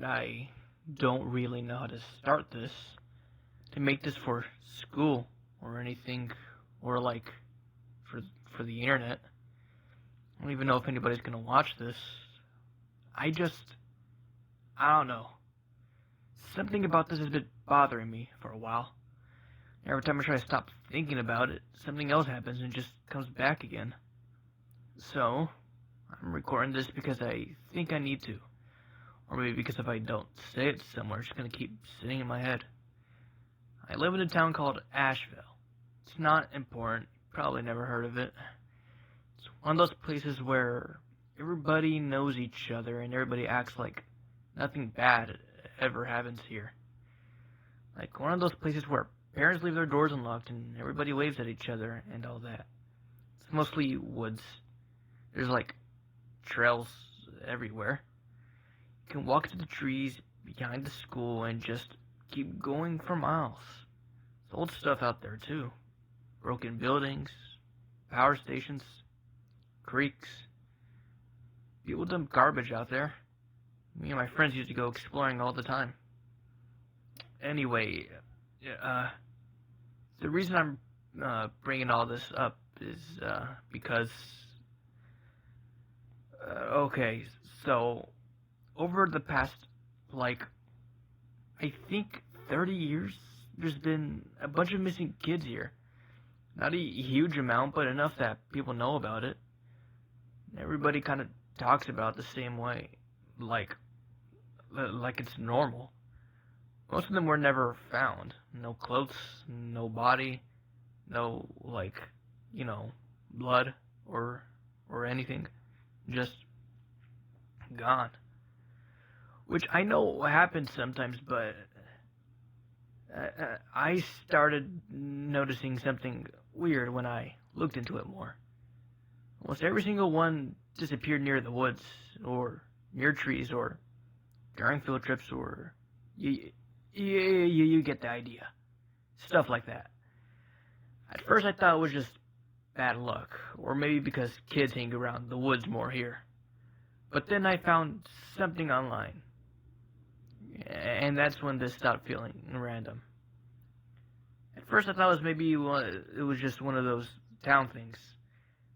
I don't really know how to start this, to make this for school or anything, or like for for the internet. I don't even know if anybody's gonna watch this. I just, I don't know. Something about this has been bothering me for a while. Every time I try to stop thinking about it, something else happens and just comes back again. So, I'm recording this because I think I need to. Or maybe because if I don't say it somewhere, it's gonna keep sitting in my head. I live in a town called ARCHIVAL. It's not important. You probably never heard of it. It's one of those places where everybody knows each other and everybody acts like nothing bad ever happens here. Like one of those places where parents leave their doors unlocked and everybody waves at each other and all that. It's mostly woods. There's like trails everywhere. You can walk to the trees behind the school and just keep going for miles. There's old stuff out there too. Broken buildings, power stations, creeks. People dump garbage out there. Me and my friends used to go exploring all the time. Anyway, the reason I'm bringing all this up is because, okay, so over the past, like, I think 30 years, there's been a bunch of missing kids here. Not a huge amount, but enough that people know about it. Everybody kind of talks about it the same way, like it's normal. Most of them were never found. No clothes, no body, no, like, blood or anything. Just gone. Which I know happens sometimes, but I started noticing something weird when I looked into it more. Almost every single one disappeared near the woods, or near trees, or during field trips, or you get the idea. Stuff like that. At first I thought it was just bad luck, or maybe because kids hang around the woods more here. But then I found something online, and that's when this stopped feeling random. At first I thought it was just one of those town things.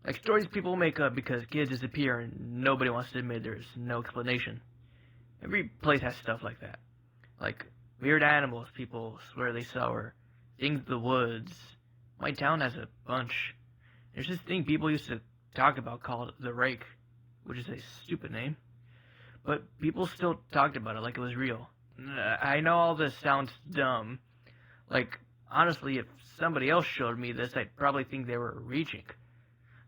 Like stories people make up because kids disappear and nobody wants to admit there's no explanation. Every place has stuff like that. Like weird animals people swear they saw, or things in the woods. My town has a bunch. There's this thing people used to talk about called the rake, which is a stupid name. But people still talked about it like it was real. I know all this sounds dumb. Like, honestly, if somebody else showed me this, I'd probably think they were reaching.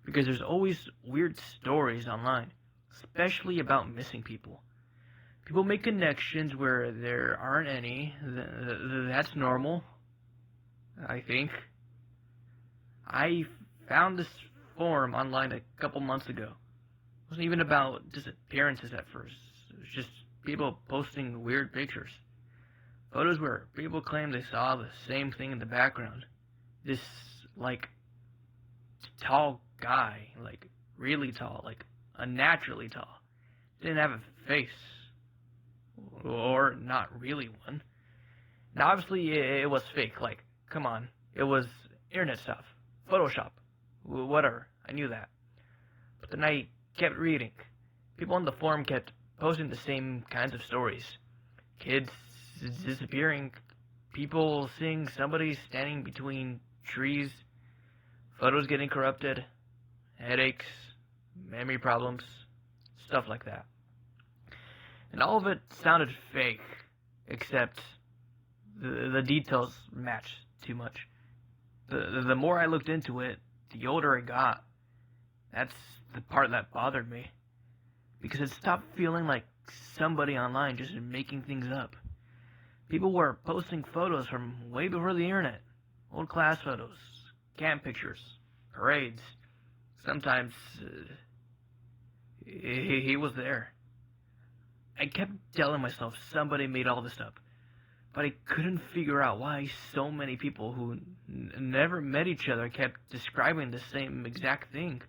Because there's always weird stories online, especially about missing people. People make connections where there aren't any. That's normal, I think. I found this forum online a couple months ago. It wasn't even about disappearances at first. It was just people posting weird pictures. Photos where people claim they saw the same thing in the background. This, like, tall guy, like, really tall, like, unnaturally tall. Didn't have a face. Or not really one. Now, obviously, it was fake. Like, come on. It was internet stuff. Photoshop. Whatever. I knew that. But then I kept reading. People on the forum kept posting the same kinds of stories. Kids disappearing. People seeing somebody standing between trees. Photos getting corrupted. Headaches. Memory problems. Stuff like that. And all of it sounded fake, except the details matched too much. The more I looked into it, the older I got. That's the part that bothered me. Because it stopped feeling like somebody online just making things up. People were posting photos from way before the internet. Old class photos, camp pictures, parades. Sometimes he was there. I kept telling myself somebody made all this up, but I couldn't figure out why so many people who never met each other kept describing the same exact thing.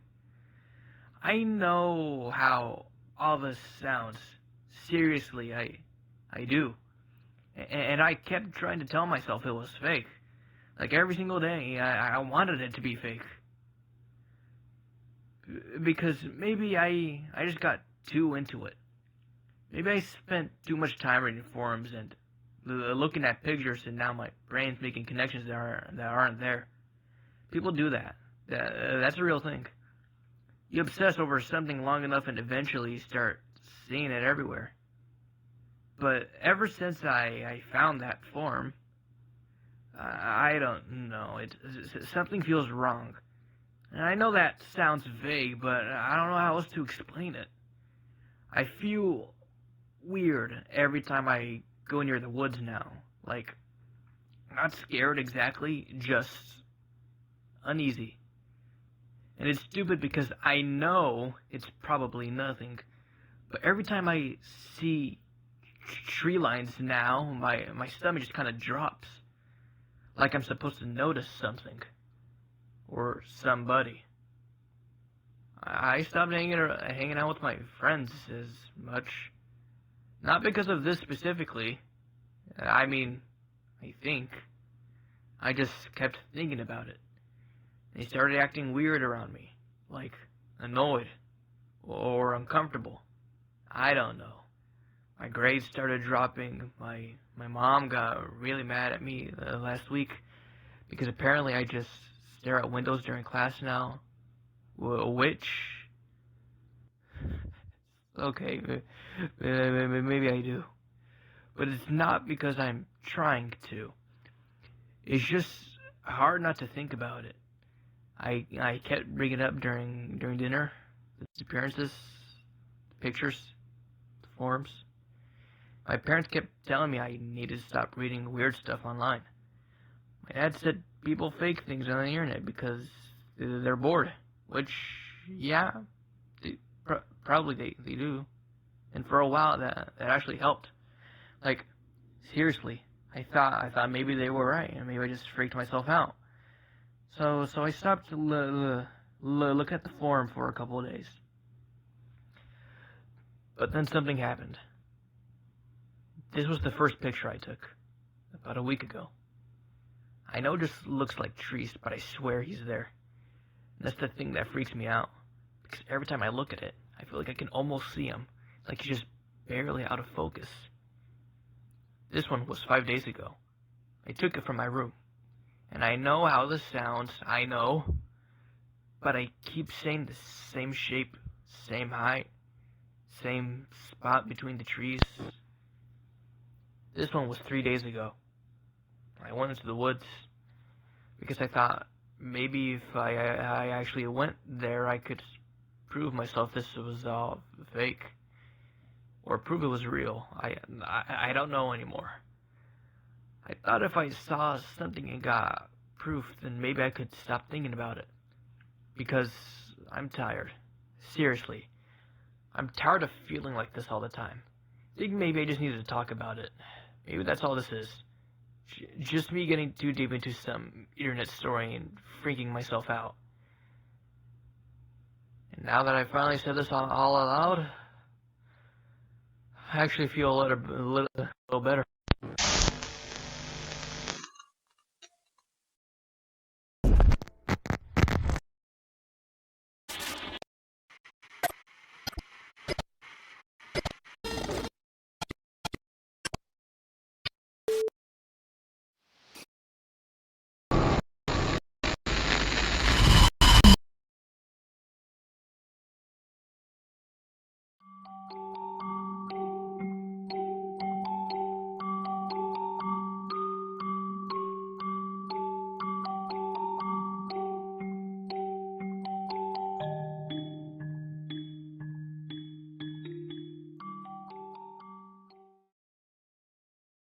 I know how all this sounds. Seriously, I do. And I kept trying to tell myself it was fake. Like every single day, I wanted it to be fake. Because maybe I just got too into it. Maybe I spent too much time reading forums and looking at pictures, and now my brain's making connections that aren't there. People do that. That's a real thing. You obsess over something long enough and eventually you start seeing it everywhere. But ever since I found that forum, I don't know. Something feels wrong. And I know that sounds vague, but I don't know how else to explain it. I feel weird every time I go near the woods now. Like, not scared exactly, just uneasy. And it's stupid because I know it's probably nothing. But every time I see tree lines now, my stomach just kind of drops. Like I'm supposed to notice something. Or somebody. I stopped hanging out with my friends as much. Not because of this specifically. I mean, I think. I just kept thinking about it. They started acting weird around me. Like, annoyed. Or uncomfortable. I don't know. My grades started dropping. My mom got really mad at me last week. Because apparently I just stare at windows during class now. Which... Okay, maybe I do. But it's not because I'm trying to. It's just hard not to think about it. I kept bringing it up during dinner, the appearances, the pictures, the forums. My parents kept telling me I needed to stop reading weird stuff online. My dad said people fake things on the internet because they're bored, which, yeah, probably they do. And for a while that actually helped. Like, seriously, I thought maybe they were right, and maybe I just freaked myself out. So I stopped to look at the forum for a couple of days. But then something happened. This was the first picture I took, about a week ago. I know it just looks like trees, but I swear he's there. And that's the thing that freaks me out. Because every time I look at it, I feel like I can almost see him. Like he's just barely out of focus. This one was 5 days ago. I took it from my room. And I know how this sounds, I know. But I keep saying the same shape, same height, same spot between the trees. This one was 3 days ago. I went into the woods because I thought maybe if I actually went there, I could prove myself this was all fake, or prove it was real. I don't know anymore. I thought if I saw something and got proof, then maybe I could stop thinking about it. Because I'm tired. Seriously. I'm tired of feeling like this all the time. I think maybe I just needed to talk about it. Maybe that's all this is. Just me getting too deep into some internet story and freaking myself out. And now that I finally said this all aloud, I actually feel a little better.